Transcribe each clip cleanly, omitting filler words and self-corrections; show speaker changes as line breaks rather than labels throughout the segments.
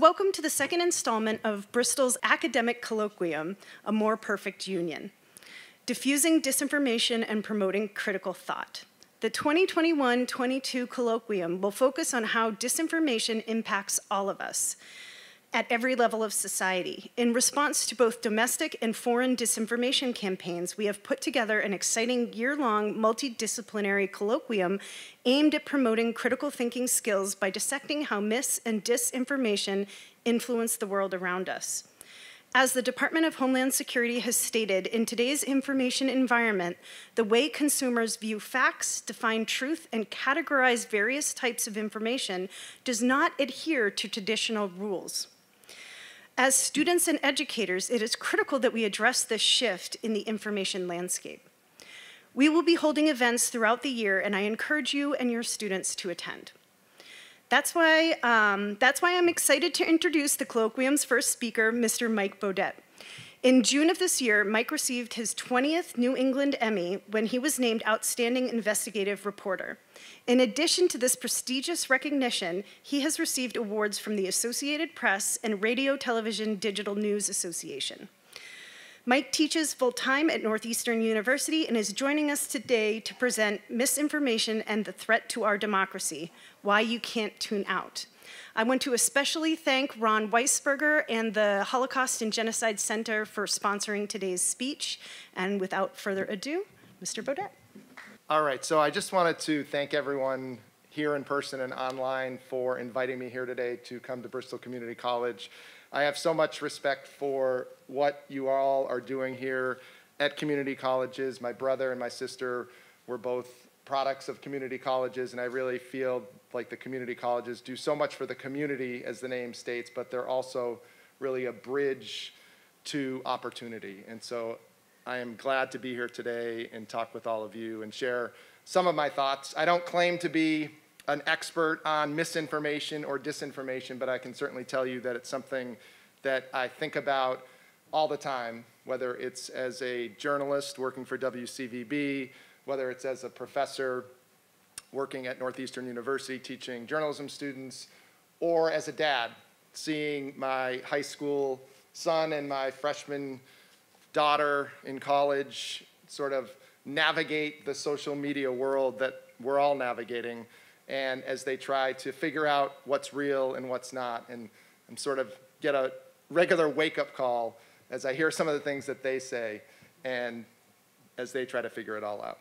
welcome to the second installment of Bristol's academic colloquium, A More Perfect Union, Diffusing Disinformation and Promoting Critical Thought. The 2021-22 colloquium will focus on how disinformation impacts all of us at every level of society. In response to both domestic and foreign disinformation campaigns, we have put together an exciting year-long multidisciplinary colloquium aimed at promoting critical thinking skills by dissecting how mis and disinformation influence the world around us. As the Department of Homeland Security has stated, in today's information environment, the way consumers view facts, define truth, and categorize various types of information does not adhere to traditional rules. As students and educators, it is critical that we address this shift in the information landscape. We will be holding events throughout the year, and I encourage you and your students to attend. That's why I'm excited to introduce the colloquium's first speaker, Mr. Mike Beaudet. In June of this year, Mike received his 20th New England Emmy when he was named Outstanding Investigative Reporter. In addition to this prestigious recognition, he has received awards from the Associated Press and Radio Television Digital News Association. Mike teaches full-time at Northeastern University and is joining us today to present Misinformation and the Threat to Our Democracy, Why You Can't Tune Out. I want to especially thank Ron Weisberger and the Holocaust and Genocide Center for sponsoring today's speech. And without further ado, Mr. Beaudet.
All right, so I just wanted to thank everyone here in person and online for inviting me here today to come to Bristol Community College. I have so much respect for what you all are doing here at community colleges. My brother and my sister were both products of community colleges, and I really feel like the community colleges do so much for the community, as the name states, but they're also really a bridge to opportunity. And so I am glad to be here today and talk with all of you and share some of my thoughts. I don't claim to be an expert on misinformation or disinformation, but I can certainly tell you that it's something that I think about all the time, whether it's as a journalist working for WCVB, whether it's as a professor working at Northeastern University teaching journalism students, or as a dad, seeing my high school son and my freshman daughter in college sort of navigate the social media world that we're all navigating, and as they try to figure out what's real and what's not, and sort of get a regular wake-up call as I hear some of the things that they say and as they try to figure it all out.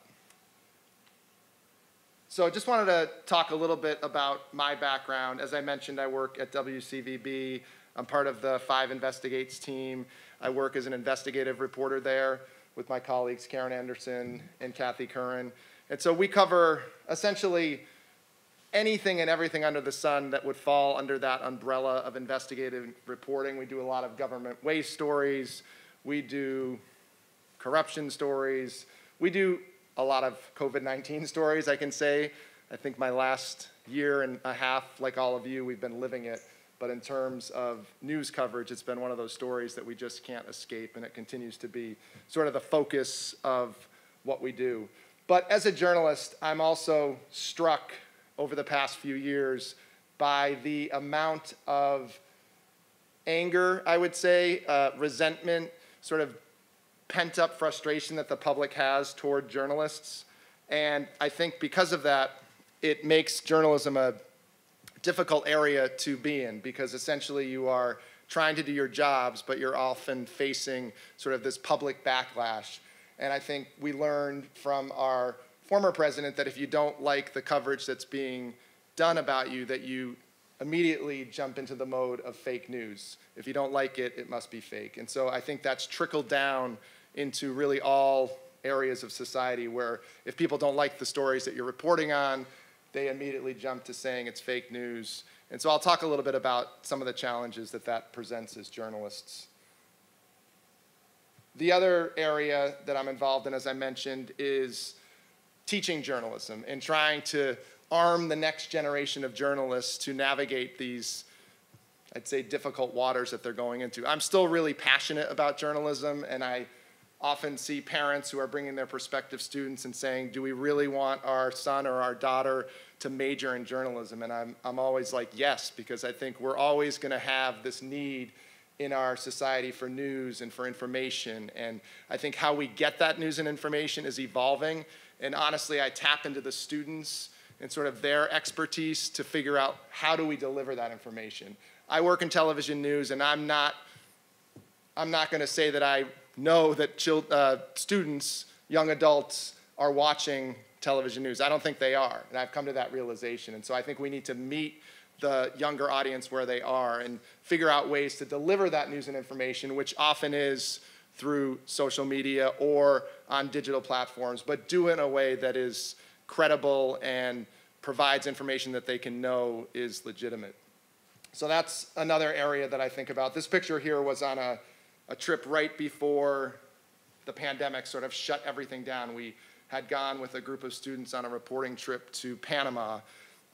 So I just wanted to talk a little bit about my background. As I mentioned, I work at WCVB. I'm part of the 5 Investigates team. I work as an investigative reporter there with my colleagues Karen Anderson and Kathy Curran. And so we cover essentially anything and everything under the sun that would fall under that umbrella of investigative reporting. We do a lot of government waste stories. We do corruption stories. We do a lot of COVID-19 stories, I can say. I think my last year and a half, like all of you, we've been living it. But in terms of news coverage, it's been one of those stories that we just can't escape, and it continues to be sort of the focus of what we do. But as a journalist, I'm also struck over the past few years by the amount of anger, I would say, resentment, sort of pent-up frustration that the public has toward journalists. And I think because of that, it makes journalism a difficult area to be in, because essentially you are trying to do your jobs, but you're often facing sort of this public backlash. And I think we learned from our former president that if you don't like the coverage that's being done about you, that you immediately jump into the mode of fake news. If you don't like it, it must be fake. And so I think that's trickled down into really all areas of society, where if people don't like the stories that you're reporting on, they immediately jump to saying it's fake news. And so I'll talk a little bit about some of the challenges that that presents as journalists. The other area that I'm involved in, as I mentioned, is teaching journalism and trying to arm the next generation of journalists to navigate these, I'd say, difficult waters that they're going into. I'm still really passionate about journalism, and I often see parents who are bringing their prospective students and saying, do we really want our son or our daughter to major in journalism? And I'm always like, yes, because I think we're always going to have this need in our society for news and for information. And I think how we get that news and information is evolving. And honestly, I tap into the students and sort of their expertise to figure out how do we deliver that information. I work in television news, and I'm not going to say that I know that students, young adults, are watching television news. I don't think they are, and I've come to that realization. And so I think we need to meet the younger audience where they are and figure out ways to deliver that news and information, which often is through social media or on digital platforms, but do it in a way that is credible and provides information that they can know is legitimate. So that's another area that I think about. This picture here was on a trip right before the pandemic sort of shut everything down. We had gone with a group of students on a reporting trip to Panama,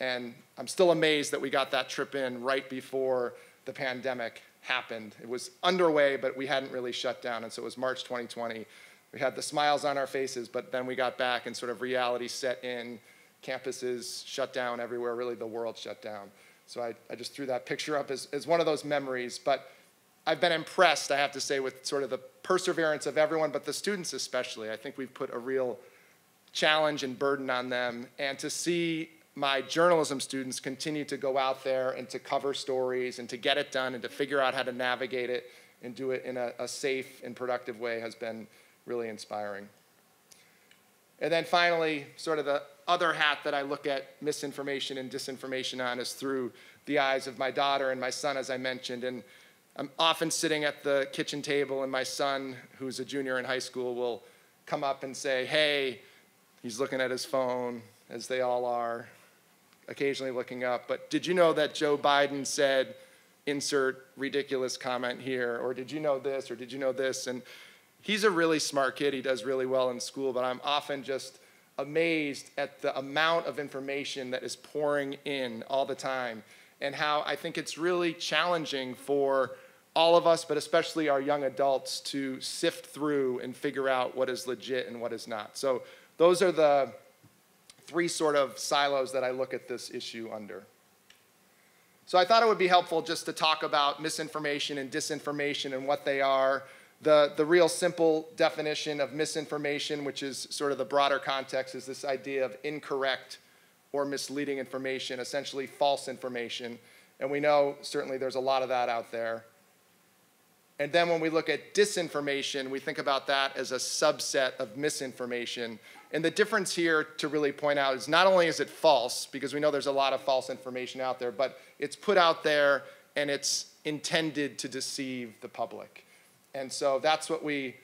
and I'm still amazed that we got that trip in right before the pandemic happened. It was underway, but we hadn't really shut down, and so it was March 2020. We had the smiles on our faces, but then we got back and sort of reality set in. Campuses shut down everywhere, really the world shut down. So I just threw that picture up as one of those memories, but I've been impressed, I have to say, with sort of the perseverance of everyone, but the students especially. I think we've put a real challenge and burden on them, and to see my journalism students continue to go out there and to cover stories and to get it done and to figure out how to navigate it and do it in a safe and productive way has been really inspiring. And then finally, sort of the other hat that I look at misinformation and disinformation on is through the eyes of my daughter and my son, as I mentioned. And I'm often sitting at the kitchen table, and my son, who's a junior in high school, will come up and say, hey, he's looking at his phone, as they all are, occasionally looking up, but did you know that Joe Biden said, insert ridiculous comment here, or did you know this, or did you know this? And he's a really smart kid. He does really well in school, but I'm often just amazed at the amount of information that is pouring in all the time, and how I think it's really challenging for all of us, but especially our young adults, to sift through and figure out what is legit and what is not. So those are the three sort of silos that I look at this issue under. So I thought it would be helpful just to talk about misinformation and disinformation and what they are. The real simple definition of misinformation, which is sort of the broader context, is this idea of incorrect or misleading information, essentially false information. And we know certainly there's a lot of that out there. And then when we look at disinformation, we think about that as a subset of misinformation. And the difference here to really point out is not only is it false, because we know there's a lot of false information out there, but it's put out there and it's intended to deceive the public. And so that's what we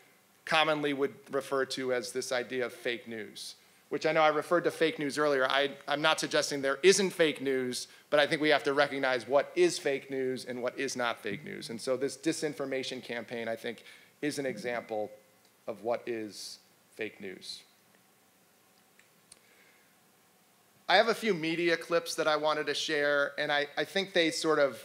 commonly would refer to as this idea of fake news, which I know I referred to fake news earlier. I'm not suggesting there isn't fake news, but I think we have to recognize what is fake news and what is not fake news. And so this disinformation campaign, I think, is an example of what is fake news. I have a few media clips that I wanted to share, and I think they sort of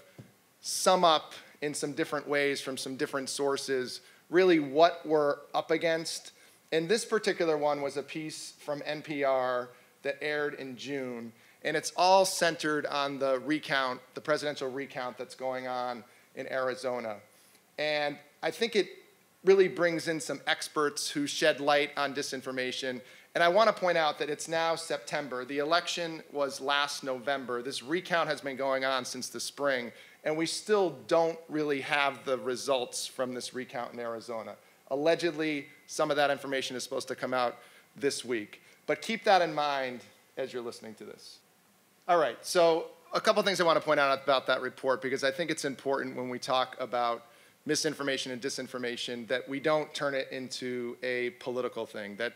sum up in some different ways from some different sources really what we're up against. And this particular one was a piece from NPR that aired in June, and it's all centered on the recount, the presidential recount that's going on in Arizona. And I think it really brings in some experts who shed light on disinformation. And I want to point out that it's now September. The election was last November. This recount has been going on since the spring, and we still don't really have the results from this recount in Arizona. Allegedly, some of that information is supposed to come out this week. But keep that in mind as you're listening to this. All right, so a couple things I want to point out about that report, because I think it's important when we talk about misinformation and disinformation that we don't turn it into a political thing. That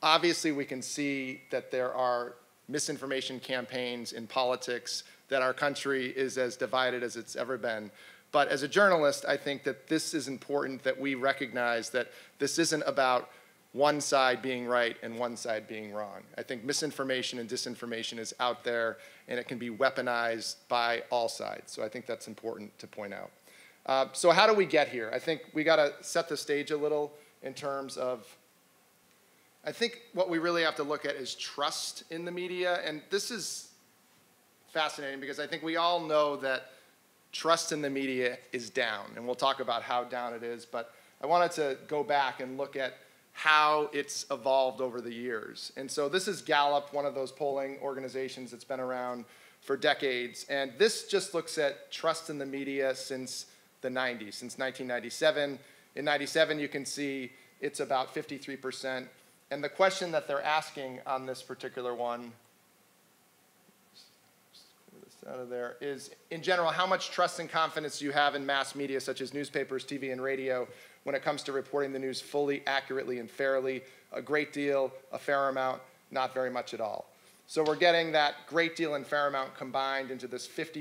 obviously we can see that there are misinformation campaigns in politics, that our country is as divided as it's ever been. But as a journalist, I think that this is important, that we recognize that this isn't about one side being right and one side being wrong. I think misinformation and disinformation is out there, and it can be weaponized by all sides. So I think that's important to point out. So how do we get here? I think we got to set the stage a little in terms of, I think what we really have to look at is trust in the media. And this is fascinating because I think we all know that trust in the media is down, and we'll talk about how down it is, but I wanted to go back and look at how it's evolved over the years. And so this is Gallup, one of those polling organizations that's been around for decades, and this just looks at trust in the media since the 90s, since 1997. In 97, you can see it's about 53%. And the question that they're asking on this particular one, just clear this out of there, is, in general, how much trust and confidence do you have in mass media, such as newspapers, TV, and radio, when it comes to reporting the news fully, accurately, and fairly? A great deal, a fair amount, not very much at all. So we're getting that great deal and fair amount combined into this 53%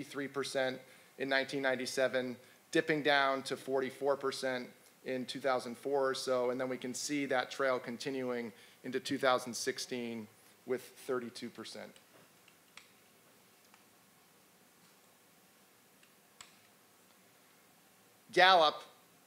in 1997, dipping down to 44% in 2004 or so, and then we can see that trail continuing into 2016 with 32%. Gallup,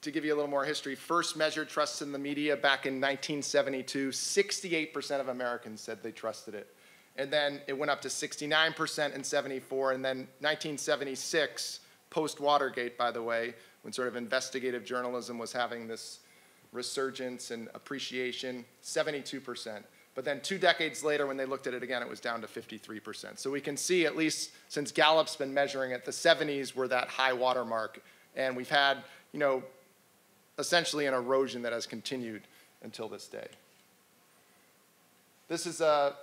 to give you a little more history, first measured trust in the media back in 1972. 68% of Americans said they trusted it. And then it went up to 69% in 74, and then 1976, post-Watergate, by the way, when sort of investigative journalism was having this resurgence and appreciation, 72%. But then 2 decades later, when they looked at it again, it was down to 53%. So we can see, at least since Gallup's been measuring it, the 70s were that high watermark. And we've had, essentially an erosion that has continued until this day. This is a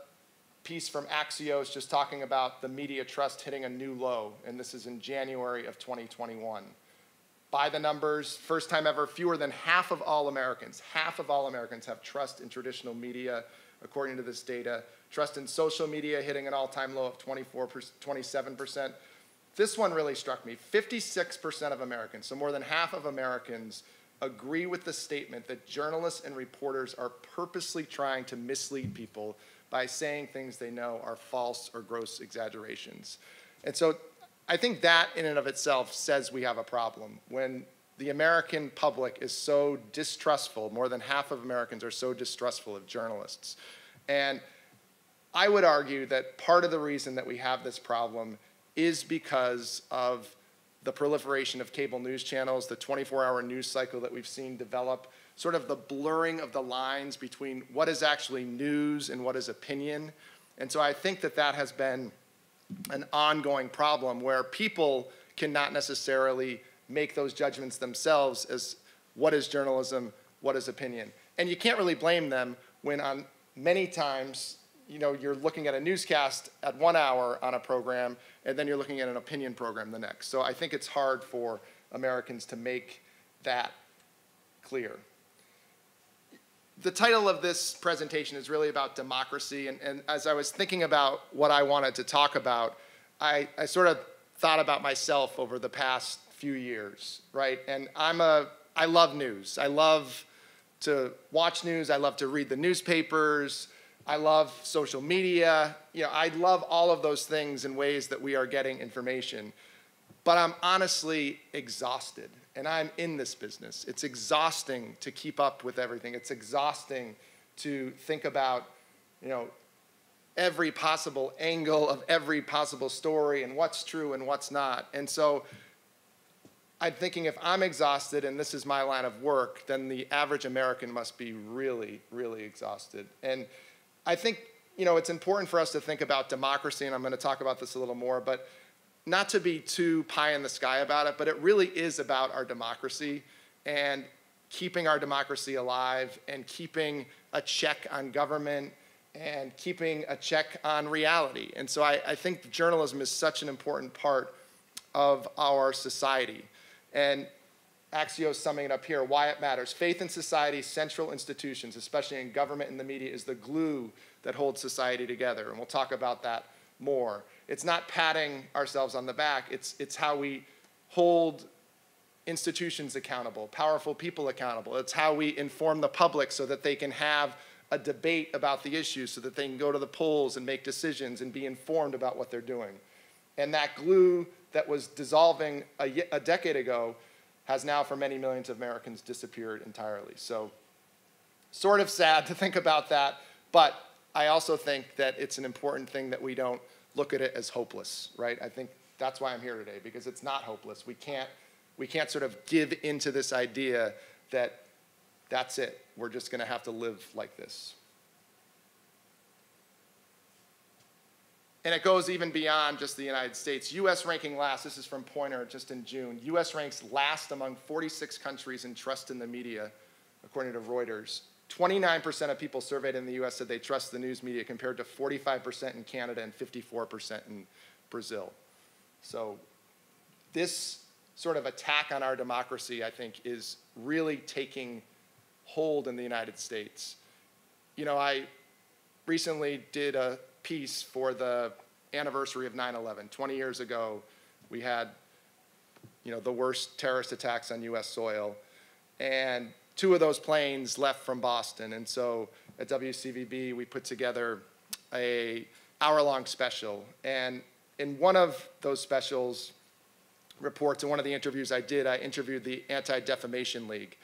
piece from Axios just talking about the media trust hitting a new low, and this is in January of 2021. By the numbers, first time ever, fewer than half of all Americans have trust in traditional media, according to this data. Trust in social media hitting an all-time low of 27%. This one really struck me. 56% of Americans, so more than half of Americans, agree with the statement that journalists and reporters are purposely trying to mislead people by saying things they know are false or gross exaggerations. And so I think that in and of itself says we have a problem. When the American public is so distrustful, more than half of Americans are so distrustful of journalists. And I would argue that part of the reason that we have this problem is because of the proliferation of cable news channels, the 24-hour news cycle that we've seen develop, sort of the blurring of the lines between what is actually news and what is opinion. And so I think that that has been an ongoing problem where people cannot necessarily make those judgments themselves as what is journalism, what is opinion. And you can't really blame them when on many times you're looking at a newscast at 1 hour on a program, and then you're looking at an opinion program the next. So I think it's hard for Americans to make that clear. The title of this presentation is really about democracy, and as I was thinking about what I wanted to talk about, I sort of thought about myself over the past few years, right? And I love news. I love to watch news. I love to read the newspapers. I love social media. I love all of those things in ways that we are getting information. But I'm honestly exhausted, and I'm in this business. It's exhausting to keep up with everything. It's exhausting to think about, every possible angle of every possible story and what's true and what's not. And so I'm thinking if I'm exhausted and this is my line of work, then the average American must be really, really exhausted. And I think, it's important for us to think about democracy, and I'm going to talk about this a little more, but not to be too pie in the sky about it, but it really is about our democracy and keeping our democracy alive and keeping a check on government and keeping a check on reality. And so I think journalism is such an important part of our society. And Axios summing it up here, why it matters. Faith in society's central institutions, especially in government and the media, is the glue that holds society together. And we'll talk about that more. It's not patting ourselves on the back. It's how we hold institutions accountable, powerful people accountable. It's how we inform the public so that they can have a debate about the issues, so that they can go to the polls and make decisions and be informed about what they're doing. And that glue that was dissolving a decade ago has now, for many millions of Americans, disappeared entirely. So sort of sad to think about that, but I also think that it's an important thing that we don't look at it as hopeless, right? I think that's why I'm here today, because it's not hopeless. We can't sort of give into this idea that that's it. We're just going to have to live like this. And it goes even beyond just the United States. U.S. ranking last, this is from Poynter just in June. U.S. ranks last among 46 countries in trust in the media, according to Reuters. 29% of people surveyed in the U.S. said they trust the news media, compared to 45% in Canada and 54% in Brazil. So this sort of attack on our democracy, I think, is really taking hold in the United States. You know, I recently did a piece for the anniversary of 9/11. 20 years ago, we had, you know, the worst terrorist attacks on U.S. soil, and 2 of those planes left from Boston. And so at WCVB, we put together a hour-long special. And in one of those specials reports, in one of the interviews I did, I interviewed the Anti-Defamation League.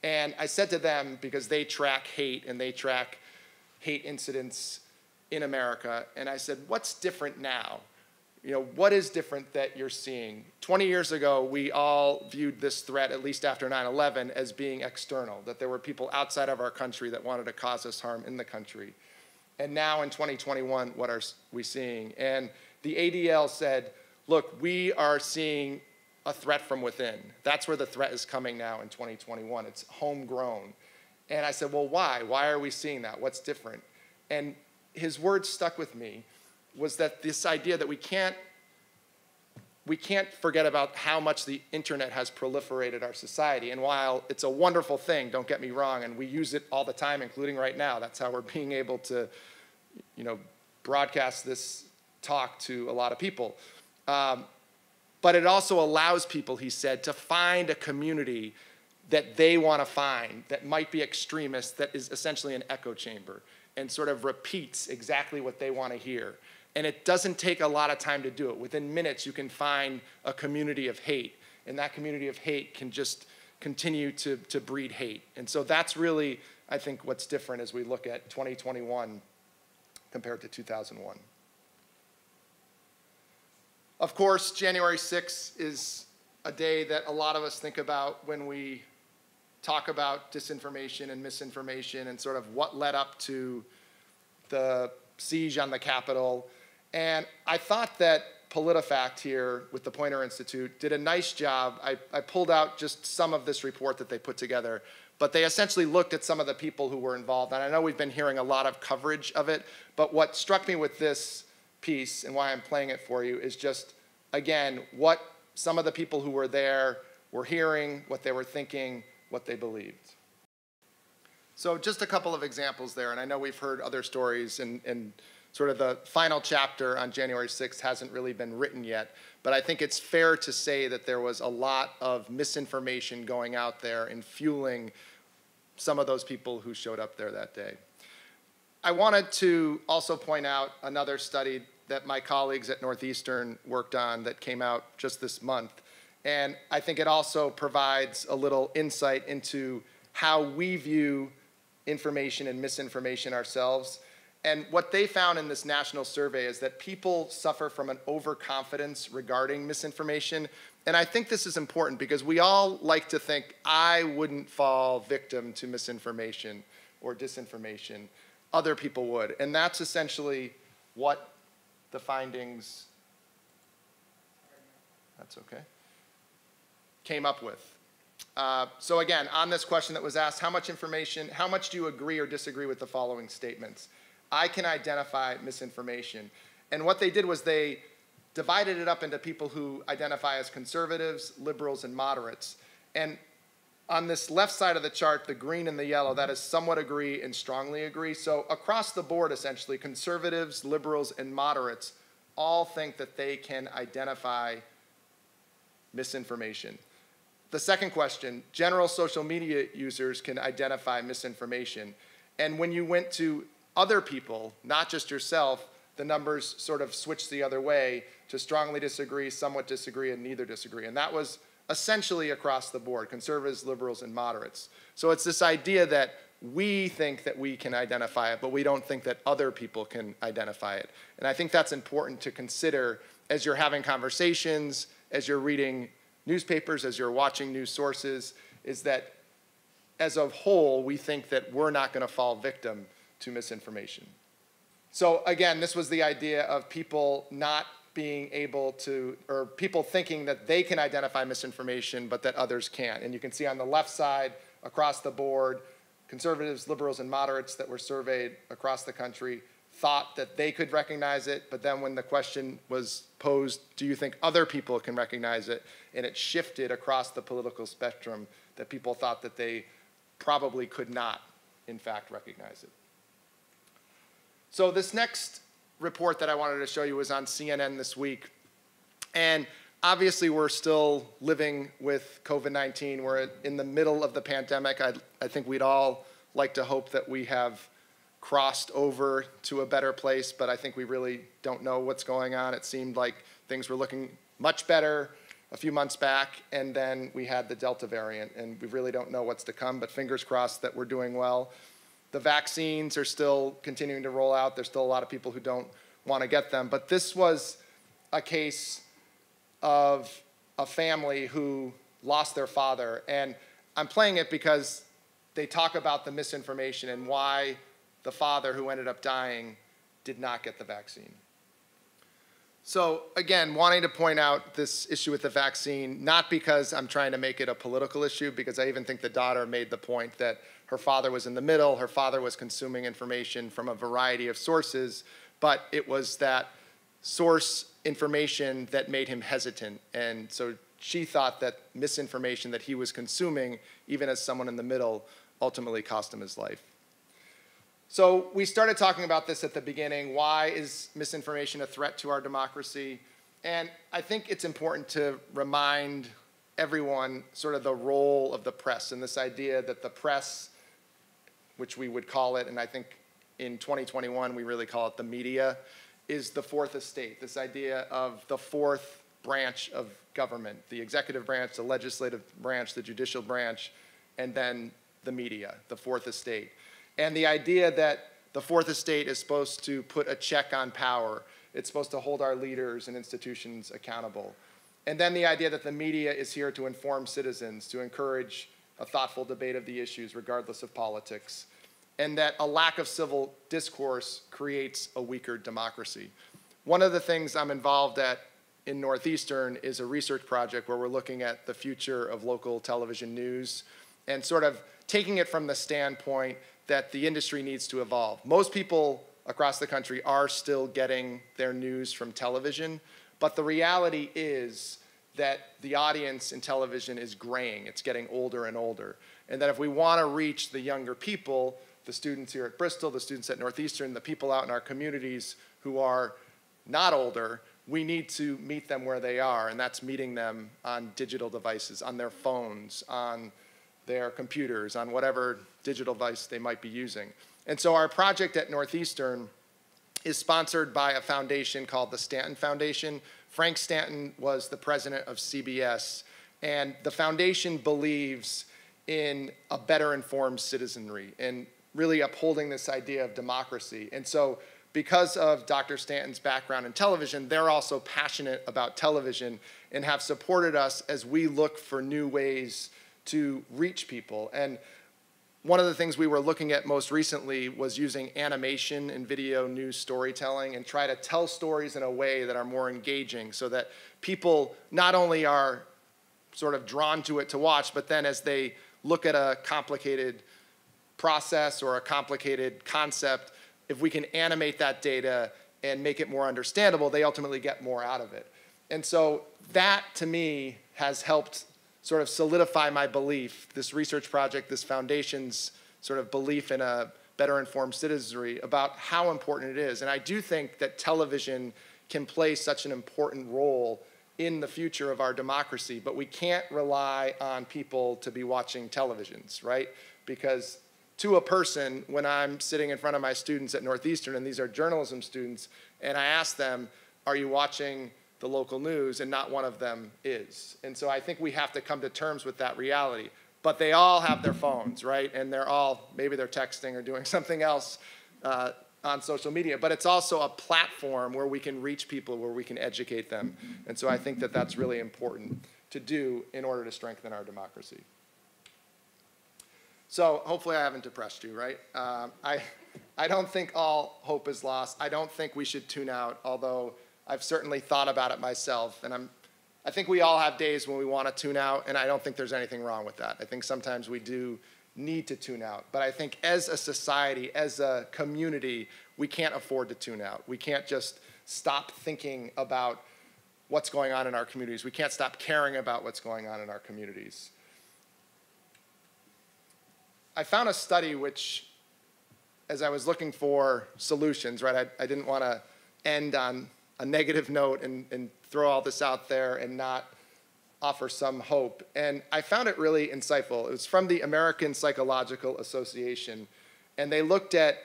And I said to them, because they track hate and they track hate incidents in America, and I said, what's different now? You know, what is different that you're seeing? 20 years ago, we all viewed this threat, at least after 9/11, as being external, that there were people outside of our country that wanted to cause us harm in the country. And now in 2021, what are we seeing? And the ADL said, look, we are seeing a threat from within. That's where the threat is coming now in 2021. It's homegrown. And I said, well, why? Why are we seeing that? What's different? And his words stuck with me, was that this idea that we can't forget about how much the internet has proliferated our society. And while it's a wonderful thing, don't get me wrong, and we use it all the time, including right now, that's how we're being able to, you know, broadcast this talk to a lot of people. But it also allows people, he said, to find a community that they want to find, that might be extremist, that is essentially an echo chamber, and sort of repeats exactly what they want to hear. And it doesn't take a lot of time to do it. Within minutes, you can find a community of hate, and that community of hate can just continue to breed hate. And so that's really, I think, what's different as we look at 2021 compared to 2001. Of course, January 6th is a day that a lot of us think about when we talk about disinformation and misinformation and sort of what led up to the siege on the Capitol. And I thought that PolitiFact here with the Poynter Institute did a nice job. I pulled out just some of this report that they put together, but they essentially looked at some of the people who were involved. And I know we've been hearing a lot of coverage of it, but what struck me with this piece and why I'm playing it for you is just, again, what some of the people who were there were hearing, what they were thinking, what they believed. So just a couple of examples there, and I know we've heard other stories, and sort of the final chapter on January 6th hasn't really been written yet, but I think it's fair to say that there was a lot of misinformation going out there and fueling some of those people who showed up there that day. I wanted to also point out another study that my colleagues at Northeastern worked on that came out just this month. And I think it also provides a little insight into how we view information and misinformation ourselves. And what they found in this national survey is that people suffer from an overconfidence regarding misinformation. And I think this is important because we all like to think, I wouldn't fall victim to misinformation or disinformation. Other people would. And that's essentially what the findings, that's okay, came up with. So again, on this question that was asked, how much do you agree or disagree with the following statements? I can identify misinformation. And what they did was they divided it up into people who identify as conservatives, liberals, and moderates. And on this left side of the chart, the green and the yellow, that is somewhat agree and strongly agree. So across the board, essentially, conservatives, liberals, and moderates all think that they can identify misinformation. The second question, general social media users can identify misinformation. And when you went to other people, not just yourself, the numbers sort of switched the other way to strongly disagree, somewhat disagree, and neither disagree. And that was essentially across the board, conservatives, liberals, and moderates. So it's this idea that we think that we can identify it, but we don't think that other people can identify it. And I think that's important to consider as you're having conversations, as you're reading newspapers, as you're watching news sources, is that as a whole, we think that we're not going to fall victim to misinformation. So again, this was the idea of people not being able to, or people thinking that they can identify misinformation, but that others can't. And you can see on the left side, across the board, conservatives, liberals, and moderates that were surveyed across the country thought that they could recognize it, but then when the question was posed, do you think other people can recognize it? And it shifted across the political spectrum that people thought that they probably could not, in fact, recognize it. So this next report that I wanted to show you was on CNN this week. And obviously, we're still living with COVID-19. We're in the middle of the pandemic. I think we'd all like to hope that we have crossed over to a better place, but I think we really don't know what's going on. It seemed like things were looking much better a few months back, and then we had the Delta variant, and we really don't know what's to come, but fingers crossed that we're doing well. The vaccines are still continuing to roll out. There's still a lot of people who don't want to get them, but this was a case of a family who lost their father, and I'm playing it because they talk about the misinformation and why the father who ended up dying did not get the vaccine. So again, wanting to point out this issue with the vaccine, not because I'm trying to make it a political issue, because I even think the daughter made the point that her father was in the middle, her father was consuming information from a variety of sources, but it was that source information that made him hesitant. And so she thought that misinformation that he was consuming, even as someone in the middle, ultimately cost him his life. So we started talking about this at the beginning. Why is misinformation a threat to our democracy? And I think it's important to remind everyone sort of the role of the press and this idea that the press, which we would call it, and I think in 2021 we really call it the media, is the fourth estate, this idea of the fourth branch of government, the executive branch, the legislative branch, the judicial branch, and then the media, the fourth estate. And the idea that the fourth estate is supposed to put a check on power. It's supposed to hold our leaders and institutions accountable. And then the idea that the media is here to inform citizens, to encourage a thoughtful debate of the issues regardless of politics. And that a lack of civil discourse creates a weaker democracy. One of the things I'm involved at in Northeastern is a research project where we're looking at the future of local television news and sort of taking it from the standpoint that the industry needs to evolve. Most people across the country are still getting their news from television, but the reality is that the audience in television is graying. It's getting older and older. And that if we want to reach the younger people, the students here at Bristol, the students at Northeastern, the people out in our communities who are not older, we need to meet them where they are, and that's meeting them on digital devices, on their phones, on their computers, on whatever digital device they might be using. And so our project at Northeastern is sponsored by a foundation called the Stanton Foundation. Frank Stanton was the president of CBS, and the foundation believes in a better informed citizenry and really upholding this idea of democracy. And so because of Dr. Stanton's background in television, they're also passionate about television and have supported us as we look for new ways to reach people. And one of the things we were looking at most recently was using animation and video news storytelling and try to tell stories in a way that are more engaging so that people not only are sort of drawn to it to watch, but then as they look at a complicated process or a complicated concept, if we can animate that data and make it more understandable, they ultimately get more out of it. And so that, to me, has helped sort of solidify my belief, this research project, this foundation's sort of belief in a better informed citizenry about how important it is. And I do think that television can play such an important role in the future of our democracy, but we can't rely on people to be watching televisions, right? Because to a person, when I'm sitting in front of my students at Northeastern, and these are journalism students, and I ask them, are you watching the local news? And not one of them is. And so I think we have to come to terms with that reality. but they all have their phones, right? And maybe they're texting or doing something else on social media, but it's also a platform where we can reach people, where we can educate them. And so I think that that's really important to do in order to strengthen our democracy. So hopefully I haven't depressed you, right? I don't think all hope is lost. I don't think we should tune out, although I've certainly thought about it myself. And I think we all have days when we want to tune out, and I don't think there's anything wrong with that. I think sometimes we do need to tune out. But I think as a society, as a community, we can't afford to tune out. We can't just stop thinking about what's going on in our communities. We can't stop caring about what's going on in our communities. I found a study which, as I was looking for solutions, right, I didn't want to end on a negative note and throw all this out there and not offer some hope. And I found it really insightful. It was from the American Psychological Association, and they looked at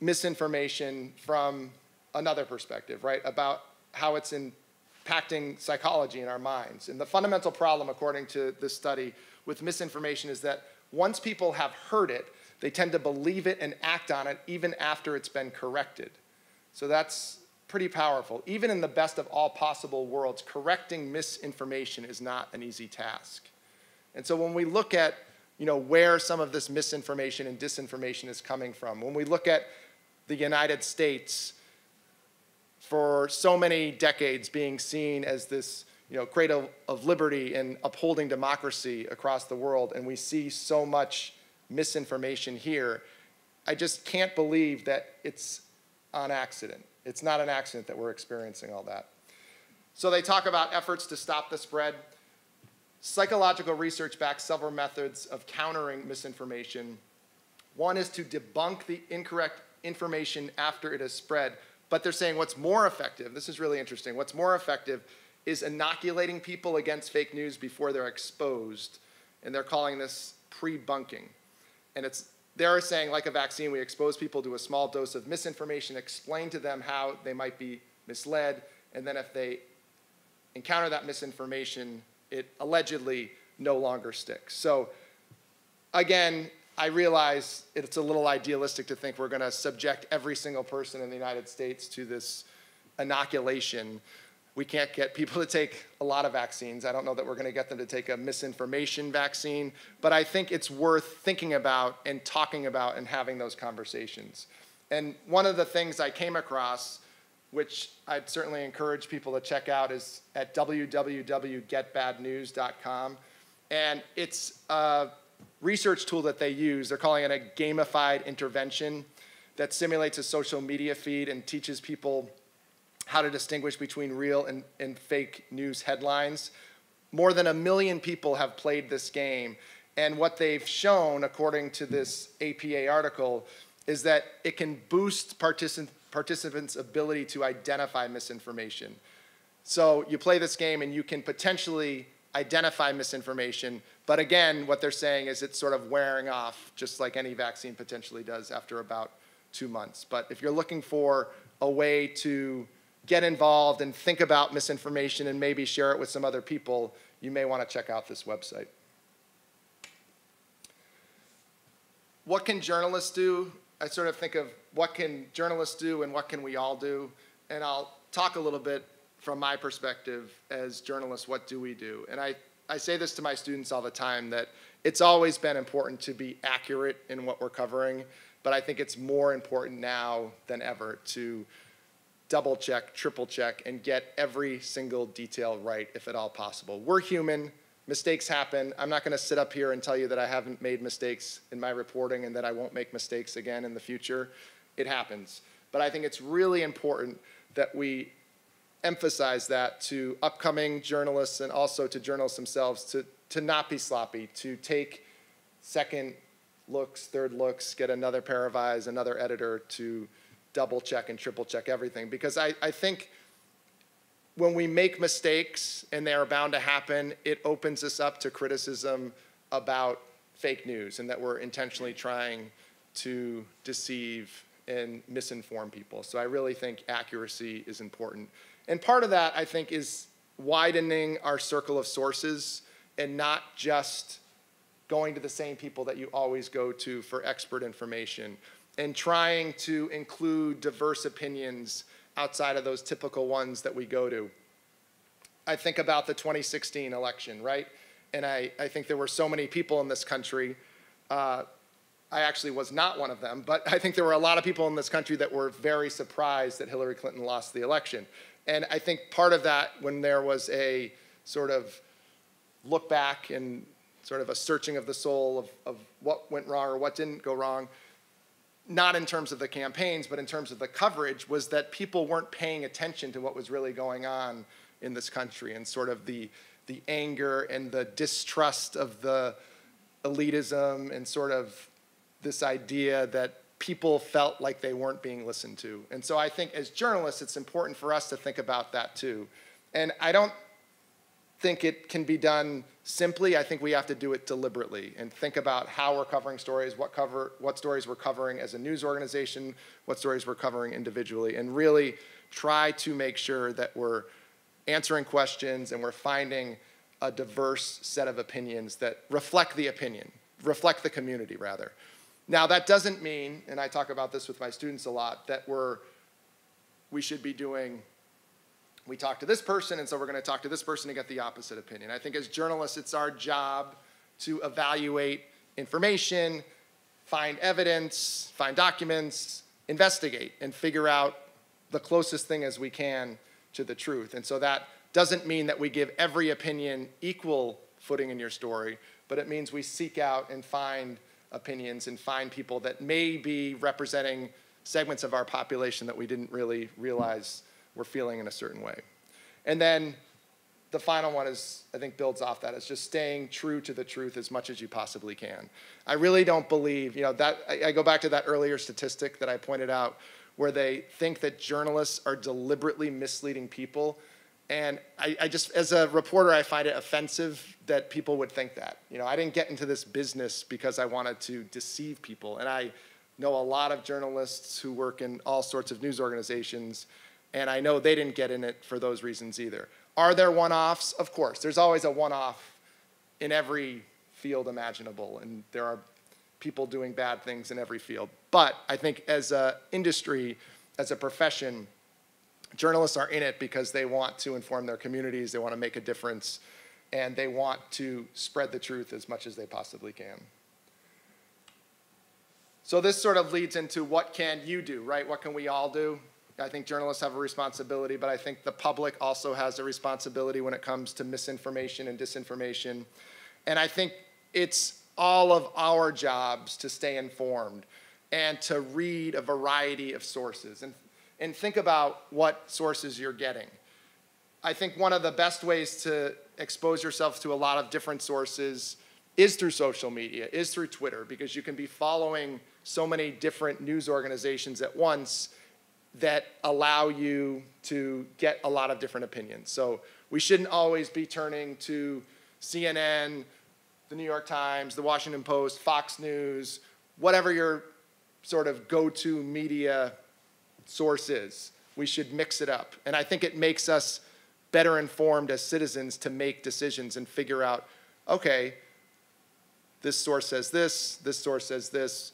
misinformation from another perspective, right, about how it's impacting psychology in our minds. And the fundamental problem, according to this study, with misinformation is that once people have heard it, they tend to believe it and act on it even after it's been corrected. So that's pretty powerful. Even in the best of all possible worlds, correcting misinformation is not an easy task. And so when we look at where some of this misinformation and disinformation is coming from, when we look at the United States for so many decades being seen as this cradle of liberty and upholding democracy across the world, and we see so much misinformation here, I just can't believe that it's on accident. It's not an accident that we're experiencing all that. So they talk about efforts to stop the spread. Psychological research backs several methods of countering misinformation. One is to debunk the incorrect information after it has spread. But they're saying what's more effective, this is really interesting, what's more effective is inoculating people against fake news before they're exposed. And they're calling this pre-bunking. And they're saying, like a vaccine, we expose people to a small dose of misinformation, explain to them how they might be misled, and then if they encounter that misinformation, it allegedly no longer sticks. So again, I realize it's a little idealistic to think we're going to subject every single person in the United States to this inoculation. We can't get people to take a lot of vaccines. I don't know that we're going to get them to take a misinformation vaccine, but I think it's worth thinking about and talking about and having those conversations. And one of the things I came across, which I'd certainly encourage people to check out, is at www.getbadnews.com. And it's a research tool that they use. They're calling it a gamified intervention that simulates a social media feed and teaches people how to distinguish between real and fake news headlines. More than 1 million people have played this game. And what they've shown, according to this APA article, is that it can boost participants' ability to identify misinformation. So you play this game and you can potentially identify misinformation, but again, what they're saying is it's sort of wearing off, just like any vaccine potentially does after about 2 months. But if you're looking for a way to get involved and think about misinformation and maybe share it with some other people, you may want to check out this website. What can journalists do? I sort of think of what can journalists do and what can we all do? And I'll talk a little bit from my perspective as journalists, what do we do? And I say this to my students all the time, that it's always been important to be accurate in what we're covering, but I think it's more important now than ever to double check, triple check, and get every single detail right if at all possible. We're human. Mistakes happen. I'm not going to sit up here and tell you that I haven't made mistakes in my reporting and that I won't make mistakes again in the future. It happens. But I think it's really important that we emphasize that to upcoming journalists and also to journalists themselves to not be sloppy, to take second looks, third looks, get another pair of eyes, another editor to double check and triple check everything. Because I think when we make mistakes, and they are bound to happen, it opens us up to criticism about fake news and that we're intentionally trying to deceive and misinform people. So I really think accuracy is important. And part of that, I think, is widening our circle of sources and not just going to the same people that you always go to for expert information, and trying to include diverse opinions outside of those typical ones that we go to. I think about the 2016 election, right? And I think there were so many people in this country. I actually was not one of them, but I think there were a lot of people in this country that were very surprised that Hillary Clinton lost the election. And I think part of that, when there was a sort of look back and sort of a searching of the soul of what went wrong or what didn't go wrong, not in terms of the campaigns, but in terms of the coverage, was that people weren't paying attention to what was really going on in this country, and sort of the anger and the distrust of the elitism, and sort of this idea that people felt like they weren't being listened to. And so I think as journalists, it's important for us to think about that too. And I don't think it can be done simply. I think we have to do it deliberately and think about how we're covering stories, what stories we're covering as a news organization, what stories we're covering individually, and really try to make sure that we're answering questions and we're finding a diverse set of opinions that reflect reflect the community rather. Now that doesn't mean, and I talk about this with my students a lot, that we should be doing, we talk to this person and so we're going to talk to this person to get the opposite opinion. I think as journalists, it's our job to evaluate information, find evidence, find documents, investigate, and figure out the closest thing as we can to the truth. And so that doesn't mean that we give every opinion equal footing in your story, but it means we seek out and find opinions and find people that may be representing segments of our population that we didn't really realize were feeling in a certain way. And then the final one is, I think, builds off that. It's just staying true to the truth as much as you possibly can. I really don't believe, that I go back to that earlier statistic that I pointed out, where they think that journalists are deliberately misleading people. And I just, as a reporter, I find it offensive that people would think that. I didn't get into this business because I wanted to deceive people. And I know a lot of journalists who work in all sorts of news organizations, and I know they didn't get in it for those reasons either. Are there one-offs? Of course. There's always a one-off in every field imaginable, and there are people doing bad things in every field. But I think as an industry, as a profession, journalists are in it because they want to inform their communities, they want to make a difference, and they want to spread the truth as much as they possibly can. So this sort of leads into what can you do, right? What can we all do? I think journalists have a responsibility, but I think the public also has a responsibility when it comes to misinformation and disinformation. And I think it's all of our jobs to stay informed and to read a variety of sources and think about what sources you're getting. I think one of the best ways to expose yourself to a lot of different sources is through social media, is through Twitter, because you can be following so many different news organizations at once that allow you to get a lot of different opinions. So we shouldn't always be turning to CNN, the New York Times, the Washington Post, Fox News, whatever your sort of go-to media source is. We should mix it up. And I think it makes us better informed as citizens to make decisions and figure out, okay, this source says this source says this,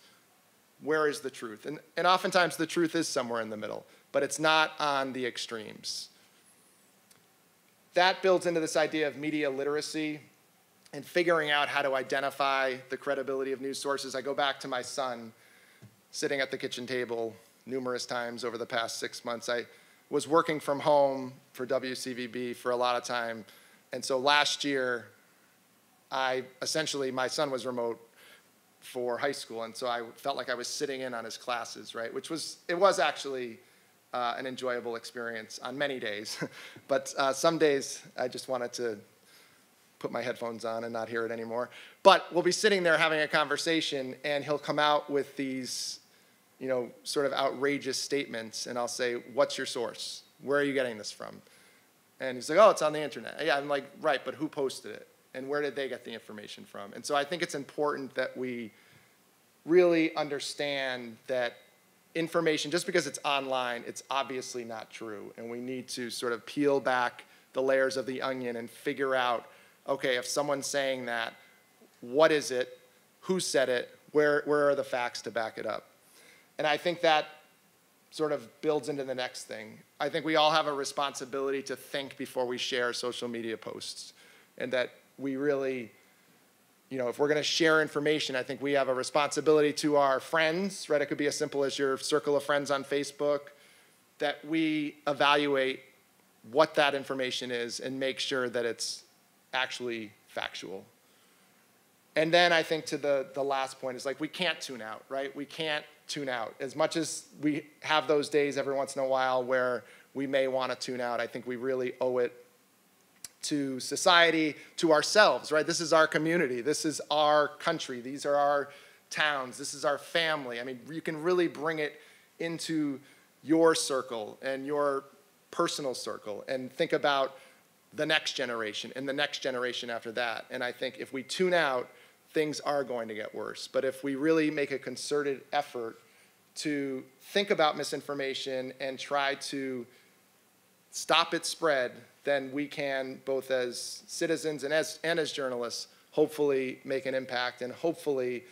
where is the truth? And oftentimes the truth is somewhere in the middle, but it's not on the extremes. That builds into this idea of media literacy and figuring out how to identify the credibility of news sources. I go back to my son sitting at the kitchen table numerous times over the past 6 months. I was working from home for WCVB for a lot of time, and so last year, my son was remote for high school, and so I felt like I was sitting in on his classes, right? It was actually an enjoyable experience on many days, but some days I just wanted to put my headphones on and not hear it anymore. But we'll be sitting there having a conversation, and he'll come out with these, sort of outrageous statements, and I'll say, "What's your source? Where are you getting this from?" And he's like, "Oh, it's on the internet." Yeah, I'm like, "Right, but who posted it? And where did they get the information from?" And so I think it's important that we really understand that information, just because it's online, it's obviously not true. And we need to sort of peel back the layers of the onion and figure out, okay, if someone's saying that, what is it, who said it, where are the facts to back it up. And I think that sort of builds into the next thing. I think we all have a responsibility to think before we share social media posts, and that we really, if we're going to share information, I think we have a responsibility to our friends, right? It could be as simple as your circle of friends on Facebook, that we evaluate what that information is and make sure that it's actually factual. And then I think to the last point is, like, we can't tune out, right? We can't tune out. As much as we have those days every once in a while where we may want to tune out, I think we really owe it to society, to ourselves, right? This is our community. This is our country. These are our towns. This is our family. I mean, you can really bring it into your circle and your personal circle and think about the next generation and the next generation after that. And I think if we tune out, things are going to get worse. But if we really make a concerted effort to think about misinformation and try to stop its spread, then we can, both as citizens and as journalists, hopefully make an impact and hopefully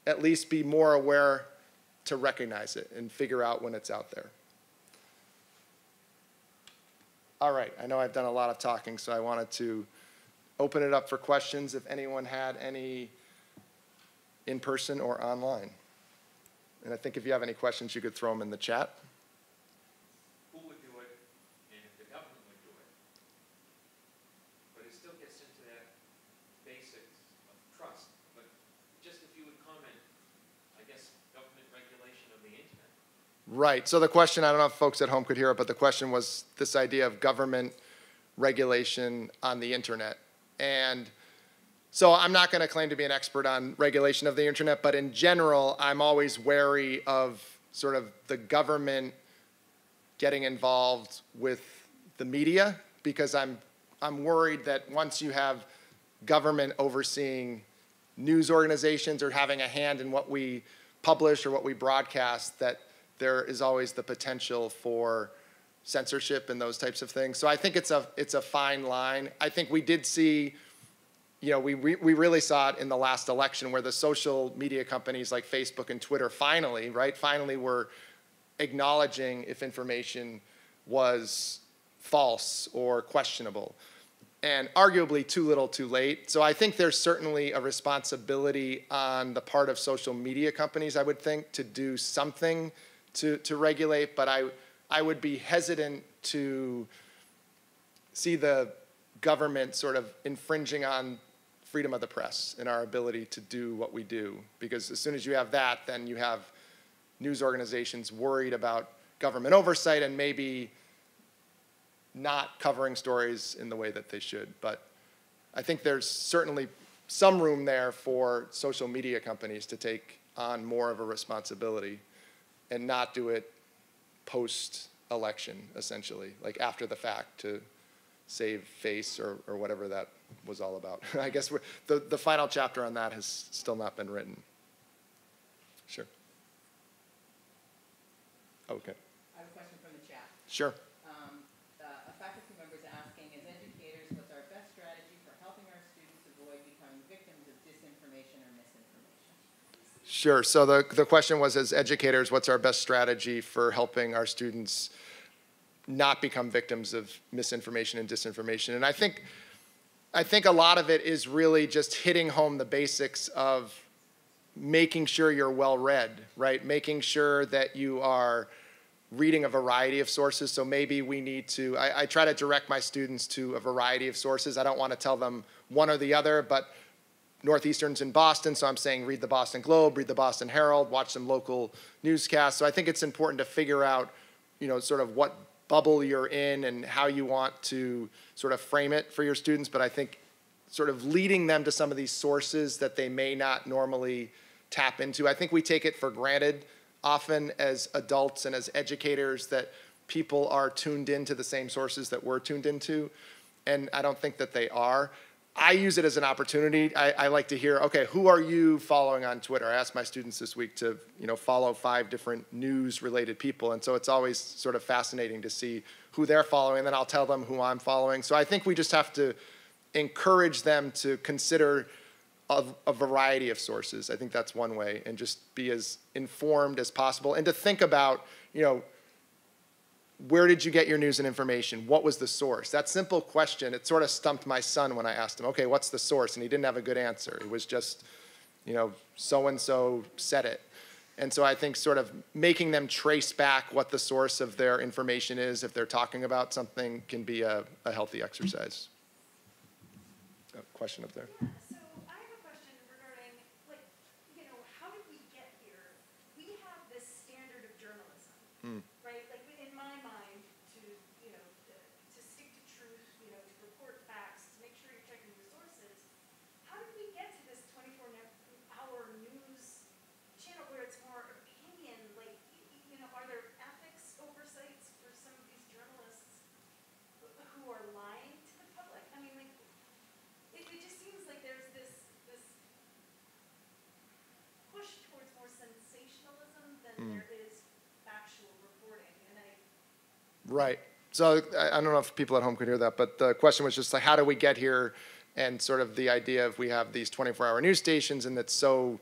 at least be more aware to recognize it and figure out when it's out there. All right, I know I've done a lot of talking, so I wanted to open it up for questions if anyone had any in person or online. And I think if you have any questions, you could throw them in the chat.
Who would do it, and if the government would do it? But it still gets into that basics of trust. But just if you would comment, I guess, government regulation of the internet.
Right, so the question, I don't know if folks at home could hear it, but the question was this idea of government regulation on the internet. And so I'm not going to claim to be an expert on regulation of the internet, but in general, I'm always wary of sort of the government getting involved with the media, because I'm worried that once you have government overseeing news organizations or having a hand in what we publish or what we broadcast, that there is always the potential for censorship and those types of things. So I think it's a fine line. I think we did see, we really saw it in the last election where the social media companies like Facebook and Twitter finally were acknowledging if information was false or questionable, and arguably too little too late. So I think there's certainly a responsibility on the part of social media companies, I would think, to do something to regulate, but I would be hesitant to see the government sort of infringing on freedom of the press and our ability to do what we do. Because as soon as you have that, then you have news organizations worried about government oversight and maybe not covering stories in the way that they should. But I think there's certainly some room there for social media companies to take on more of a responsibility and not do it post-election, essentially, like after the fact, to save face or whatever that was all about. I guess the final chapter on that has still not been written. Sure. Okay.
I have a question from the chat.
Sure.
A faculty member is asking, as educators, what's our best strategy for helping our students avoid becoming victims of disinformation or misinformation?
Sure. So the question was, as educators, what's our best strategy for helping our students not become victims of misinformation and disinformation? And I think a lot of it is really just hitting home the basics of making sure you're well read, right? Making sure that you are reading a variety of sources. So maybe we need to, I try to direct my students to a variety of sources. I don't want to tell them one or the other, but Northeastern's in Boston, so I'm saying read the Boston Globe, read the Boston Herald, watch some local newscasts. So I think it's important to figure out, sort of what bubble you're in and how you want to sort of frame it for your students. But I think sort of leading them to some of these sources that they may not normally tap into. I think we take it for granted often as adults and as educators that people are tuned into the same sources that we're tuned into, and I don't think that they are. I use it as an opportunity. I like to hear, okay, who are you following on Twitter? I asked my students this week to follow 5 different news-related people, and so it's always sort of fascinating to see who they're following, and then I'll tell them who I'm following. So I think we just have to encourage them to consider a variety of sources. I think that's one way, and just be as informed as possible, and to think about, where did you get your news and information? What was the source? That simple question, it sort of stumped my son when I asked him, okay, what's the source? And he didn't have a good answer. It was just, so-and-so said it. And so I think sort of making them trace back what the source of their information is if they're talking about something can be a healthy exercise. A question up there.
Yeah, so I have a question regarding, how did we get here? We have this standard of journalism, right? Like in my mind, to stick to truth, to report facts, to make sure you're checking your sources. How did we get to this 24-hour news channel where it's more opinion? Like, are there ethics oversights for some of these journalists who are lying to the public? I mean, like, it just seems like there's this push towards more sensationalism than there is factual reporting.
Right. So I don't know if people at home could hear that, but the question was just like, how do we get here? And sort of the idea of we have these 24-hour news stations, and it's so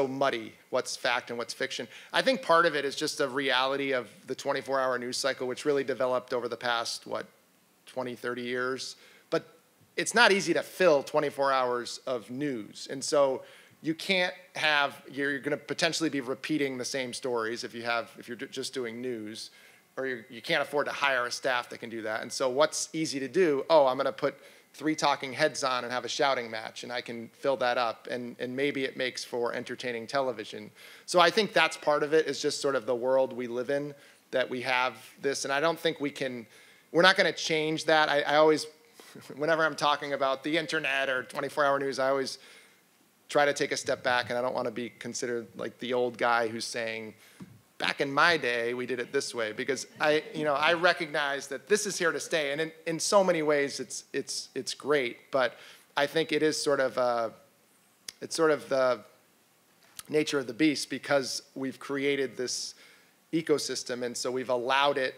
muddy what's fact and what's fiction. I think part of it is just a reality of the 24-hour news cycle, which really developed over the past, 20, 30 years. But it's not easy to fill 24 hours of news. And so you can't you're going to potentially be repeating the same stories if you're just doing news, or you can't afford to hire a staff that can do that. And so what's easy to do? Oh, I'm going to put 3 talking heads on and have a shouting match, and I can fill that up, and maybe it makes for entertaining television. So I think that's part of it, is just sort of the world we live in, that we have this, and I don't think we're not going to change that. I always, whenever I'm talking about the internet or 24-hour news, I always try to take a step back, and I don't want to be considered like the old guy who's saying, back in my day, we did it this way, because I recognize that this is here to stay, and in so many ways, it's great. But I think it is sort of the nature of the beast, because we've created this ecosystem, and so we've allowed it.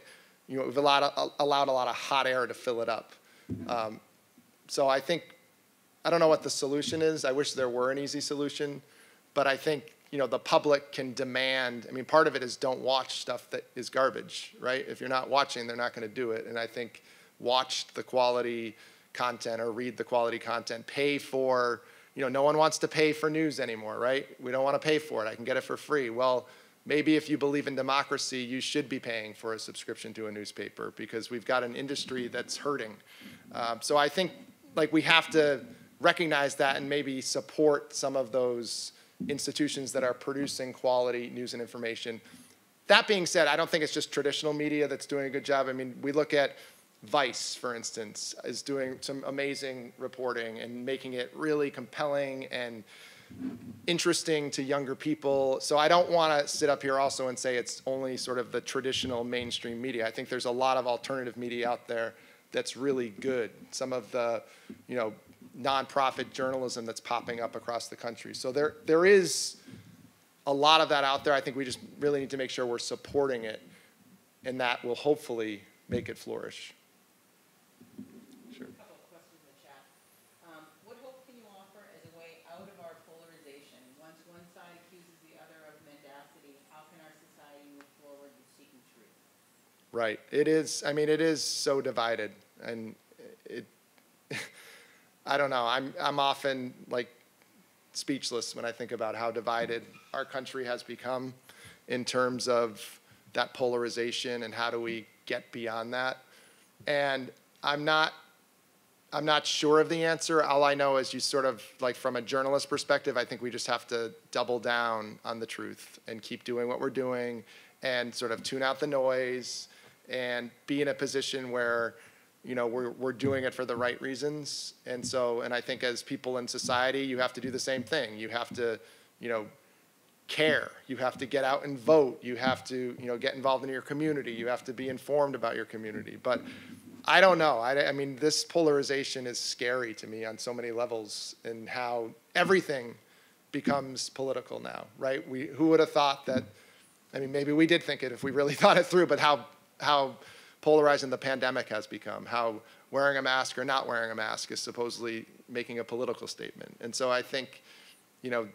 We've allowed a lot of hot air to fill it up. So I don't know what the solution is. I wish there were an easy solution, but I think the public can demand. I mean, part of it is don't watch stuff that is garbage, right? If you're not watching, they're not going to do it. And I think watch the quality content or read the quality content. Pay for, no one wants to pay for news anymore, right? We don't want to pay for it. I can get it for free. Well, maybe if you believe in democracy, you should be paying for a subscription to a newspaper, because we've got an industry that's hurting. So I think we have to recognize that and maybe support some of those institutions that are producing quality news and information. That being said, I don't think it's just traditional media that's doing a good job. I mean, we look at Vice, for instance, is doing some amazing reporting and making it really compelling and interesting to younger people. So I don't want to sit up here also and say it's only sort of the traditional mainstream media. I think there's a lot of alternative media out there that's really good. Some of the, nonprofit journalism that's popping up across the country. So there is a lot of that out there. I think we just really need to make sure we're supporting it, and that will hopefully make it flourish. Sure.
A couple of questions in the chat. What hope can you offer as a way out of our polarization? Once one side accuses the other of mendacity, how can our society move forward in seeking truth?
Right. It is so divided, and I don't know. I'm often speechless when I think about how divided our country has become in terms of that polarization, and how do we get beyond that. And I'm not sure of the answer. All I know is, you sort of from a journalist perspective, I think we just have to double down on the truth and keep doing what we're doing, and sort of tune out the noise, and be in a position where we're doing it for the right reasons. And I think as people in society, you have to do the same thing. You have to, care. You have to get out and vote. You have to, get involved in your community. You have to be informed about your community. But I don't know. I mean, this polarization is scary to me on so many levels, and how everything becomes political now, right? Who would have thought that? I mean, maybe we did think it if we really thought it through, but how polarizing the pandemic has become, how wearing a mask or not wearing a mask is supposedly making a political statement. And so I think, you know,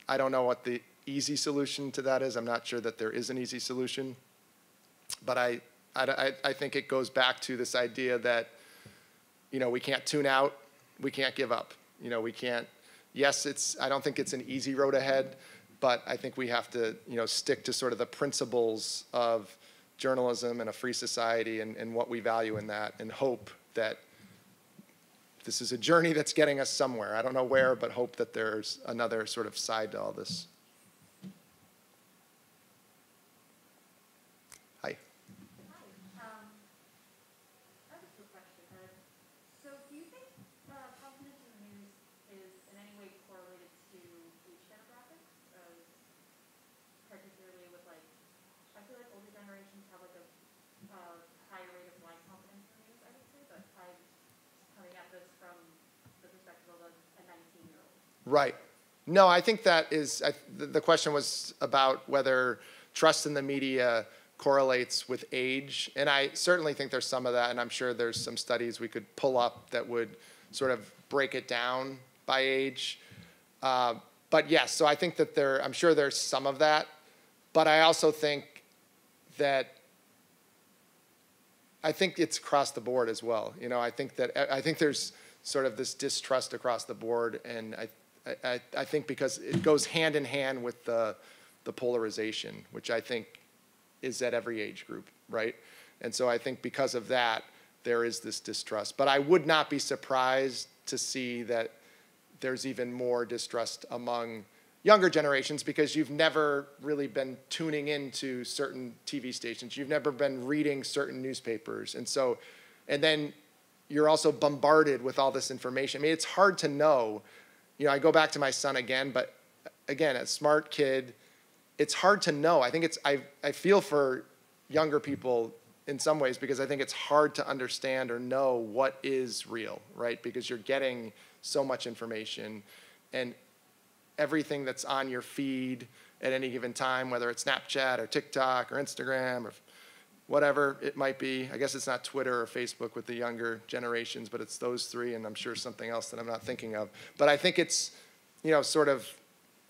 I don't know what the easy solution to that is. I'm not sure that there is an easy solution. But I think it goes back to this idea that, you know, we can't tune out, we can't give up. You know, we can't, yes, I don't think it's an easy road ahead, but I think we have to, you know, stick to sort of the principles of journalism and a free society and what we value in that, and hope that this is a journey that's getting us somewhere. I don't know where, but hope that there's another sort of side to all this. Hi.
Hi. I have a quick question. So do you think confidence in the news is in any way correlated to age demographics? Particularly with, like, I feel like older generations have like a higher rate of blind confidence in the news, I would say, but I'm coming at this from the perspective of a 19-year-old.
Right. No, I think that is, the question was about whether trust in the media correlates with age. And I certainly think there's some of that, and I'm sure there's some studies we could pull up that would sort of break it down by age. But yes, so I think that I'm sure there's some of that. But I also think that, I think it's across the board as well. You know, I think there's sort of this distrust across the board, and I think because it goes hand in hand with the polarization, which I think is at every age group, right? And so I think because of that, there is this distrust. But I would not be surprised to see that there's even more distrust among younger generations, because you've never really been tuning into certain TV stations. You've never been reading certain newspapers. And then you're also bombarded with all this information. I mean, it's hard to know. You know, I go back to my son again, but again, a smart kid, it's hard to know. I think I feel for younger people in some ways, because I think it's hard to understand or know what is real, right? Because you're getting so much information, and everything that's on your feed at any given time, whether it's Snapchat or TikTok or Instagram or whatever it might be. I guess it's not Twitter or Facebook with the younger generations, but it's those three, and I'm sure something else that I'm not thinking of. But I think it's, you know, sort of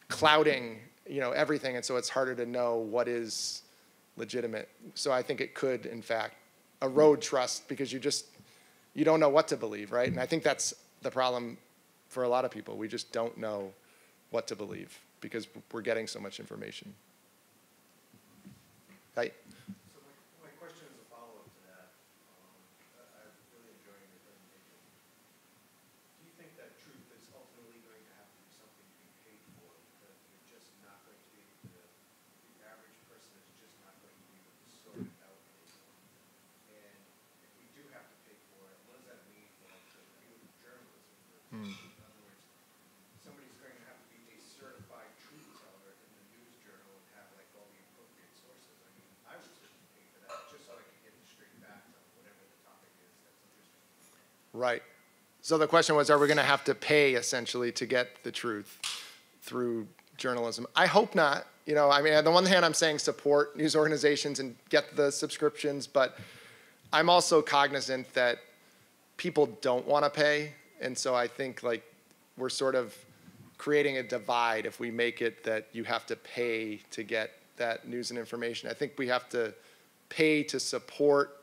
clouding, you know, everything, and so it's harder to know what is legitimate. So I think it could, in fact, erode trust, because you don't know what to believe, right? And I think that's the problem for a lot of people. We just don't know what to believe because we're getting so much information. Right?
So my question is a follow-up to that. I'm really enjoying your presentation. Do you think that truth is ultimately going to have to be something to be paid for, because you're just not going to be able to, the average person is just not going to be able to sort it out anymore? And if we do have to pay for it, what does that mean for like the field of journalism, for example? In other words, somebody's going to have to be a certified truth teller in the news journal and have like all the appropriate sources. I mean, I would certainly pay for that just so I can get straight facts on whatever the topic is that's interesting.
Right. So the question was, are we going to have to pay essentially to get the truth through journalism? I hope not. You know, I mean, on the one hand, I'm saying support news organizations and get the subscriptions, but I'm also cognizant that people don't want to pay, and so I think like we're sort of creating a divide if we make it that you have to pay to get that news and information. I think we have to pay to support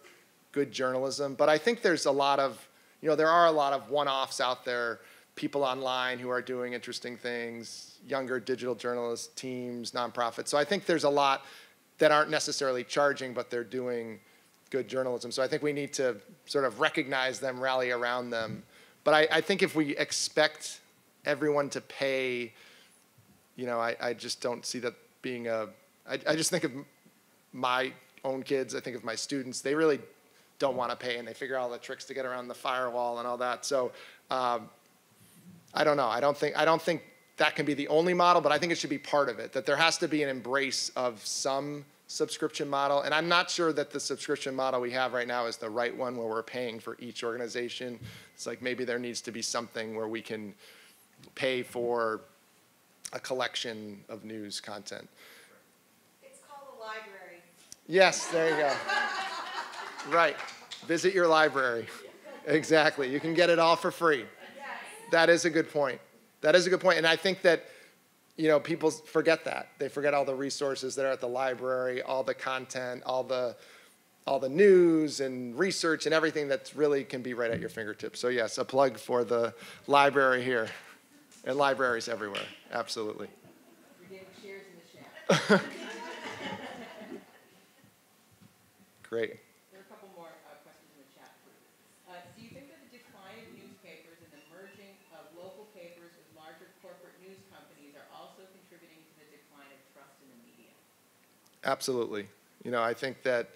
good journalism, but I think there's a lot of, you know, there are a lot of one-offs out there, people online who are doing interesting things, younger digital journalist teams, nonprofits. So I think there's a lot that aren't necessarily charging, but they're doing good journalism. So I think we need to sort of recognize them, rally around them. But I think if we expect everyone to pay, you know, I just don't see that being I just think of my own kids, I think of my students, they really don't want to pay, and they figure out all the tricks to get around the firewall and all that. So I don't know. I don't think that can be the only model, but I think it should be part of it, that there has to be an embrace of some subscription model. And I'm not sure that the subscription model we have right now is the right one, where we're paying for each organization. It's like maybe there needs to be something where we can pay for a collection of news content.
It's called a library.
Yes, there you go. Right. Visit your library. Exactly. You can get it all for free. That is a good point. That is a good point. And I think that, people forget that. They forget all the resources that are at the library, all the content, all the news and research and everything that really can be right at your fingertips. So yes, a plug for the library here and libraries everywhere. Absolutely.
We're getting cheers in the chat.
Great.
There are a couple more questions in the chat. Do you think that the decline of newspapers and the merging of local papers with larger corporate news companies are also contributing to the decline of trust in the media?
Absolutely. I think that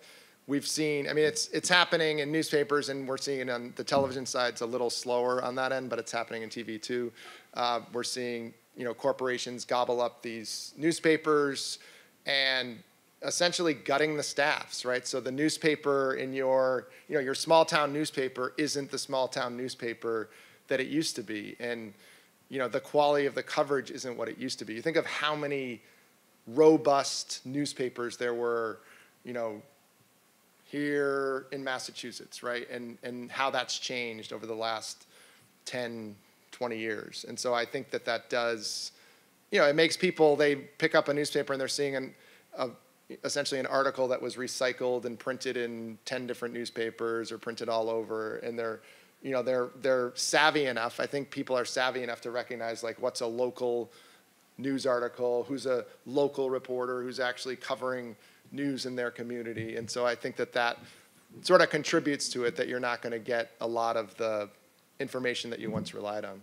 we've seen, it's happening in newspapers, and we're seeing it on the television side. It's a little slower on that end, but it's happening in TV too. We're seeing, corporations gobble up these newspapers and essentially gutting the staffs, right? So the newspaper in your small town newspaper isn't the small town newspaper that it used to be. And, the quality of the coverage isn't what it used to be. You think of how many robust newspapers there were, here in Massachusetts, right? And how that's changed over the last 10, 20 years. And so I think that does, it makes people, they pick up a newspaper and they're seeing essentially an article that was recycled and printed in 10 different newspapers or printed all over, and they're savvy enough. I think people are savvy enough to recognize like what's a local news article, who's a local reporter who's actually covering news in their community. And so I think that sort of contributes to it, that you're not going to get a lot of the information that you once relied on.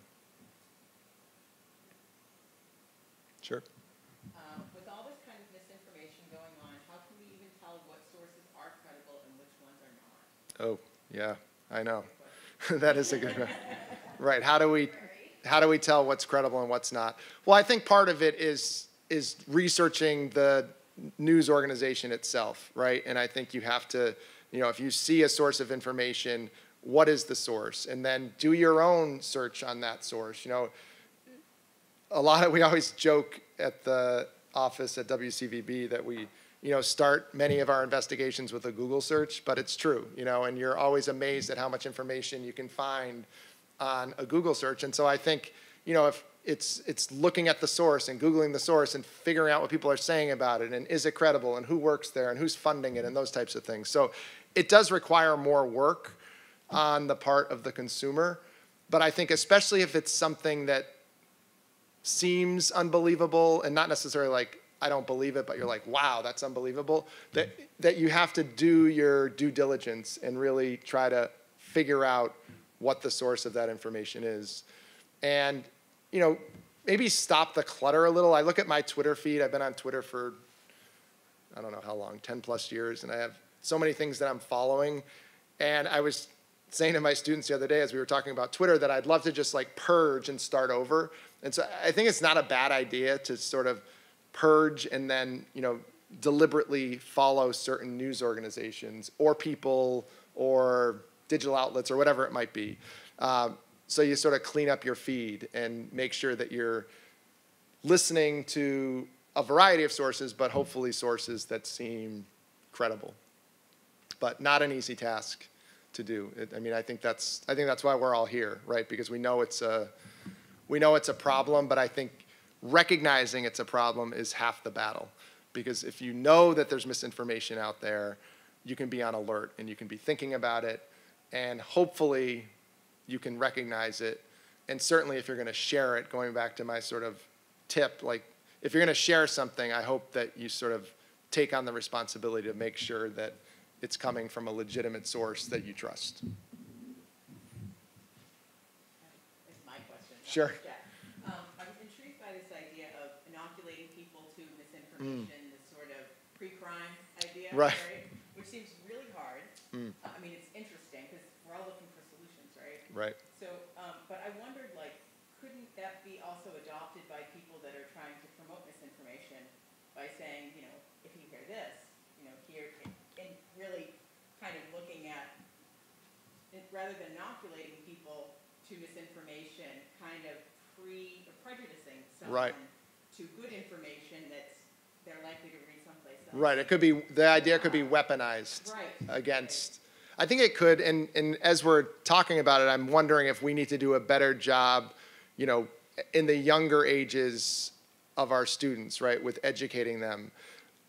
Sure.
With all this kind of misinformation going on, how can we even tell what sources are credible and which ones are not?
Oh, yeah, I know. That is a good one. Right. How do we tell what's credible and what's not? Well, I think part of it is researching the news organization itself, right? And I think you have to, if you see a source of information, what is the source? And then do your own search on that source. We always joke at the office at WCVB that we, start many of our investigations with a Google search, but it's true, and you're always amazed at how much information you can find on a Google search. And so I think, if it's looking at the source and Googling the source and figuring out what people are saying about it, and is it credible, and who works there, and who's funding it, and those types of things. So it does require more work on the part of the consumer, but I think especially if it's something that seems unbelievable, and not necessarily like, I don't believe it, but you're like, wow, that's unbelievable, that you have to do your due diligence and really try to figure out what the source of that information is. And maybe stop the clutter a little. I look at my Twitter feed. I've been on Twitter for, I don't know how long, 10 plus years, and I have so many things that I'm following. And I was saying to my students the other day as we were talking about Twitter that I'd love to just like purge and start over. And so I think it's not a bad idea to sort of purge and then, deliberately follow certain news organizations or people or digital outlets or whatever it might be. So you sort of clean up your feed and make sure that you're listening to a variety of sources, but hopefully sources that seem credible. But not an easy task to do. I think that's why we're all here, right? Because we know it's a problem, but I think recognizing it's a problem is half the battle. Because if you know that there's misinformation out there, you can be on alert and you can be thinking about it, and hopefully you can recognize it. And certainly if you're going to share it, going back to my sort of tip, like if you're going to share something, I hope that you sort of take on the responsibility to make sure that it's coming from a legitimate source that you trust.
It's my question.
Sure.
I was intrigued by this idea of inoculating people to misinformation, this sort of pre-crime idea,
Right.
Which seems really hard. It's interesting because we're all looking for solutions, right?
Right.
So, but I wondered, couldn't that be also adopted by people that are trying to promote misinformation by saying, if you hear this, here, and really kind of looking at, rather than inoculating people to misinformation, kind of prejudicing someone to good information they're likely to read someplace else.
Right. The idea could be weaponized against. I think it could, and as we're talking about it, I'm wondering if we need to do a better job, you know, in the younger ages of our students, right, with educating them.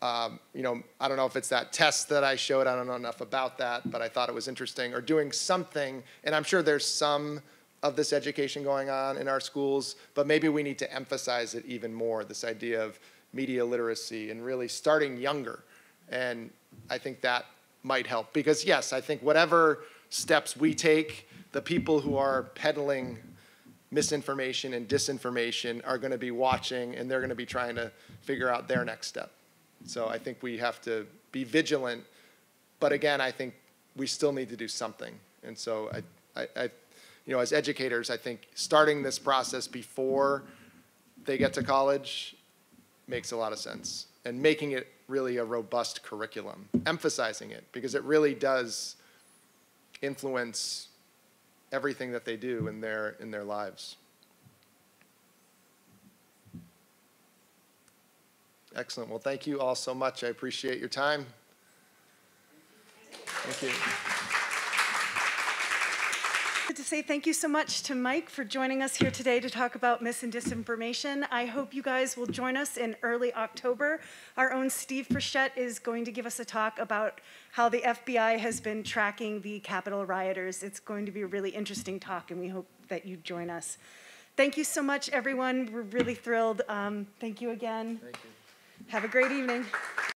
You know, I don't know if it's that test that I showed, I don't know enough about that, but I thought it was interesting, or doing something, and I'm sure there's some of this education going on in our schools, but maybe we need to emphasize it even more, this idea of media literacy and really starting younger. And I think that might help, because yes, I think whatever steps we take, the people who are peddling misinformation and disinformation are going to be watching, and they're going to be trying to figure out their next step. So I think we have to be vigilant, but again, I think we still need to do something. And so you know, as educators, I think starting this process before they get to college makes a lot of sense, and making it really a robust curriculum, emphasizing it, because it really does influence everything that they do in their lives. Excellent. Well, thank you all so much. I appreciate your time. Thank you.
To say thank you so much to Mike for joining us here today to talk about mis and disinformation. I hope you guys will join us in early October. Our own Steve Frechette is going to give us a talk about how the FBI has been tracking the Capitol rioters. It's going to be a really interesting talk, and we hope that you join us. Thank you so much, everyone. We're really thrilled. Thank you again.
Thank you.
Have a great evening.